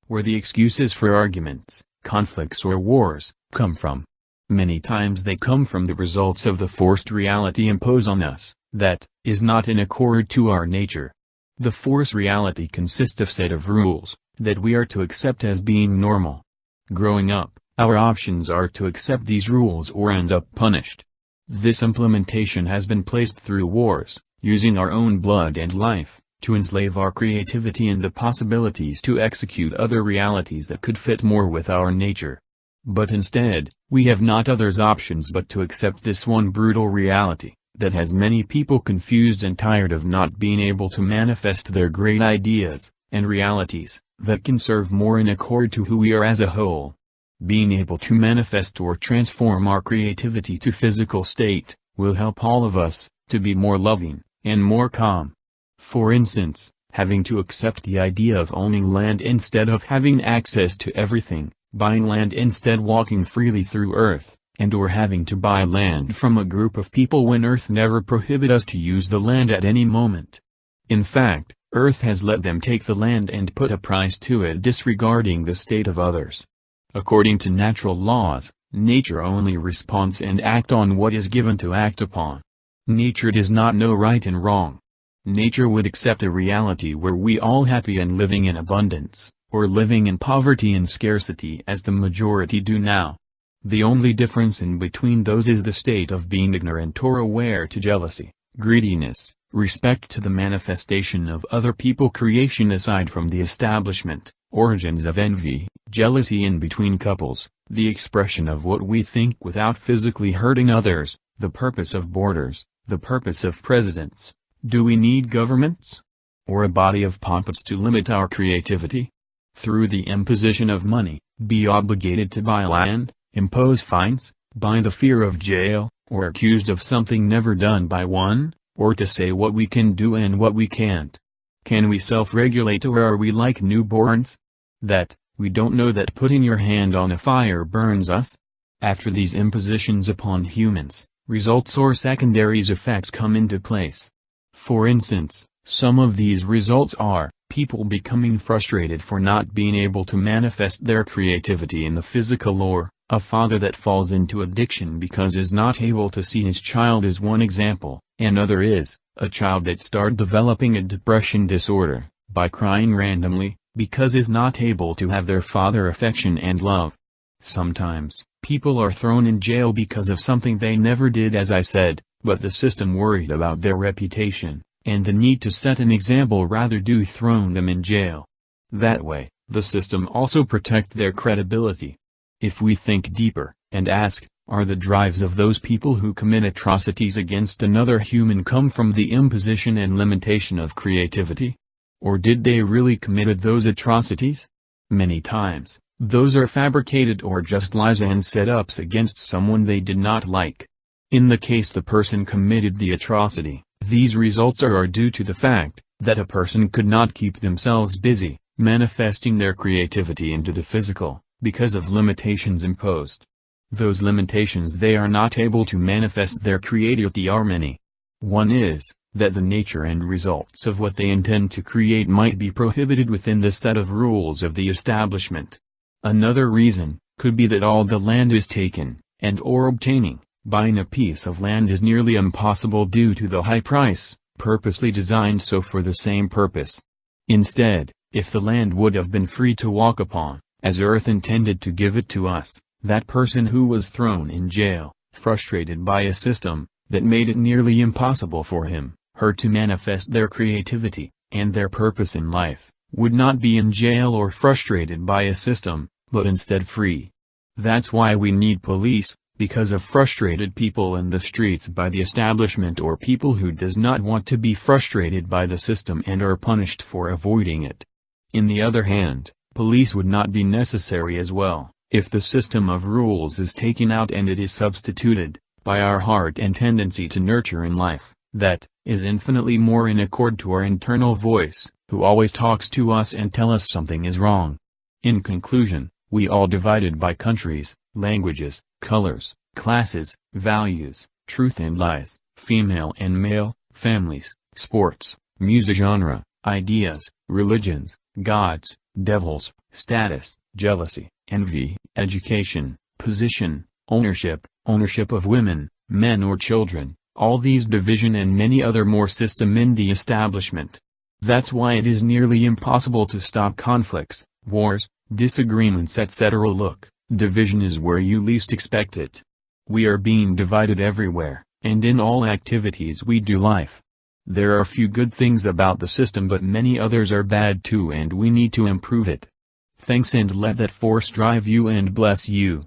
where the excuses for arguments, conflicts or wars, come from. Many times they come from the results of the forced reality imposed on us, that is not in accord to our nature. The forced reality consists of set of rules, that we are to accept as being normal. Growing up, our options are to accept these rules or end up punished. This implementation has been placed through wars, using our own blood and life, to enslave our creativity and the possibilities to execute other realities that could fit more with our nature. But instead, we have not others options but to accept this one brutal reality, that has many people confused and tired of not being able to manifest their great ideas, and realities, that can serve more in accord to who we are as a whole. Being able to manifest or transform our creativity to physical state, will help all of us, to be more loving, and more calm. For instance, having to accept the idea of owning land instead of having access to everything, buying land instead walking freely through earth, and or having to buy land from a group of people when earth never prohibit us to use the land at any moment. In fact, earth has let them take the land and put a price to it disregarding the state of others. According to natural laws, nature only responds and act on what is given to act upon. Nature does not know right and wrong. Nature would accept a reality where we all happy and living in abundance, or living in poverty and scarcity as the majority do now. The only difference in between those is the state of being ignorant or aware to jealousy, greediness, respect to the manifestation of other people creation aside from the establishment, origins of envy, jealousy in between couples, the expression of what we think without physically hurting others, the purpose of borders, the purpose of presidents. Do we need governments? Or a body of puppets to limit our creativity? Through the imposition of money, be obligated to buy land, impose fines, by the fear of jail, or accused of something never done by one, or to say what we can do and what we can't. Can we self-regulate or are we like newborns? That, we don't know that putting your hand on a fire burns us? After these impositions upon humans, results or secondaries effects come into place. For instance, some of these results are, people becoming frustrated for not being able to manifest their creativity in the physical or, a father that falls into addiction because is not able to see his child is one example. Another is, a child that start developing a depression disorder, by crying randomly, because is not able to have their father affection and love. Sometimes, people are thrown in jail because of something they never did as I said, but the system worried about their reputation, and the need to set an example rather do thrown them in jail. That way, the system also protect their credibility. If we think deeper, and ask, are the drives of those people who commit atrocities against another human come from the imposition and limitation of creativity? Or did they really committed those atrocities? Many times, those are fabricated or just lies and set-ups against someone they did not like. In the case the person committed the atrocity, these results are due to the fact that a person could not keep themselves busy, manifesting their creativity into the physical, because of limitations imposed. Those limitations they are not able to manifest their creativity are many. One is, that the nature and results of what they intend to create might be prohibited within the set of rules of the establishment. Another reason, could be that all the land is taken, and or obtaining, buying a piece of land is nearly impossible due to the high price, purposely designed so for the same purpose. Instead, if the land would have been free to walk upon, as earth intended to give it to us, that person who was thrown in jail, frustrated by a system, that made it nearly impossible for him, her to manifest their creativity, and their purpose in life, would not be in jail or frustrated by a system, but instead free. That's why we need police, because of frustrated people in the streets by the establishment or people who does not want to be frustrated by the system and are punished for avoiding it. In the other hand, police would not be necessary as well, if the system of rules is taken out and it is substituted, by our heart and tendency to nurture in life, that, is infinitely more in accord to our internal voice, who always talks to us and tell us something is wrong. In conclusion, we all divided by countries, languages, colors, classes, values, truth and lies, female and male, families, sports, music genre, ideas, religions, gods, devils, status, jealousy, envy, education, position, ownership of women, men or children, all these division and many other more system in the establishment. That's why it is nearly impossible to stop conflicts, wars, disagreements etc. Look, division is where you least expect it. We are being divided everywhere, and in all activities we do life. There are few good things about the system but many others are bad too and we need to improve it. Thanks and let that force drive you and bless you.